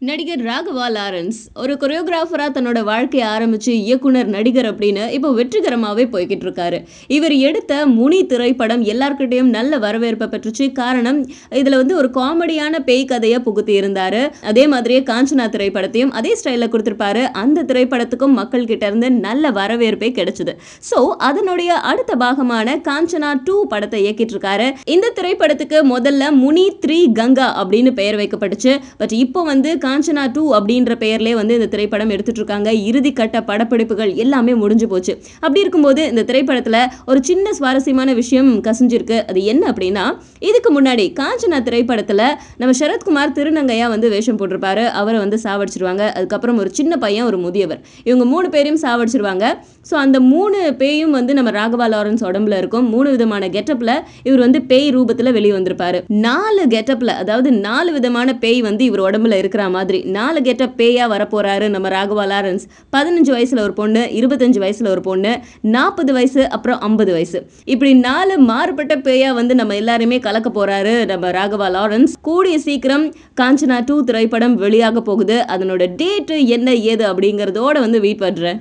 நடிகர் ராகவா லாரன்ஸ் ஒரு கொரியோகிராஃபரா தன்னோட வாழ்க்கையை ஆரம்பிச்சு இயக்குனர் நடிகர் அப்படின்னு இப்போ வெற்றிகரமாவே போய்கிட்டு இருக்காரு. இவர் எடுத்த முனி திரைப்படம் எல்லார்கிட்டையும் நல்ல வரவேற்பை பெற்றுச்சு. காரணம், இதுல ஒரு காமெடியான பேய் கதையை புகுத்தி இருந்தாரு. அதே மாதிரியே காஞ்சனா திரைப்படத்தையும் அதே ஸ்டைல கொடுத்திருப்பாரு. அந்த திரைப்படத்துக்கும் மக்கள் கிட்ட இருந்து நல்ல வரவேற்பே கிடைச்சது. ஸோ அதனுடைய அடுத்த பாகமான காஞ்சனா 2 படத்தை இயக்கிட்டு இருக்காரு. இந்த திரைப்படத்துக்கு முதல்ல முனி 3 கங்கா அப்படின்னு பெயர் வைக்கப்பட்டுச்சு. பட் இப்போ காஞ்சனா 2 அப்படின்ற பெயர்லேயே இந்த திரைப்படம் எடுத்துட்டு இருக்காங்க. இறுதி கட்ட படப்பிடிப்புகள் எல்லாமே முடிஞ்சு போச்சு. அப்படி இருக்கும்போது இந்த திரைப்படத்துல ஒரு சின்ன சுவாரஸ்யமான விஷயம் கசிஞ்சிருக்கு. அது என்ன அப்படின்னா, இதுக்கு முன்னாடி காஞ்சனா திரைப்படத்துல நம்ம சரத்குமார் திருநங்கையா வேஷம் போட்டிருப்பாரு. அவரை சாவடிச்சிருவாங்க. அதுக்கப்புறம் ஒரு சின்ன பையன், ஒரு முதியவர், இவங்க 3 பேரையும் சாவடிச்சிருவாங்க. ஸோ அந்த 3 பேயும் நம்ம ராகவா லாரன்ஸ் உடம்புல இருக்கும். 3 விதமான கெட்டப்ல இவர் பேய் ரூபத்துல வெளியே வந்திருப்பாரு. 4 கெட்டப்ல, அதாவது 4 விதமான பேய் இவர் உடம்புல இருக்கிற மாதிரி 4 கெட்டப் பேயா வரப்போறாரு நம்ம ராகவா லாரன்ஸ். 15 வயசுல ஒரு பொண்ணு, 25 வயசுல ஒரு பொண்ணு, 40 வயசு, அப்புறம் 50 வயசு, இப்படி 4 மாறுபட்ட பேயா நம்ம எல்லாருமே கலக்க போறாரு நம்ம ராகவா லாரன்ஸ். கூடிய சீக்கிரம் காஞ்சனா 2 திரைப்படம் வெளியாக போகுது. அதனோட டேட் என்ன ஏது அப்படிங்கறதோட வெயிட் பண்றேன்.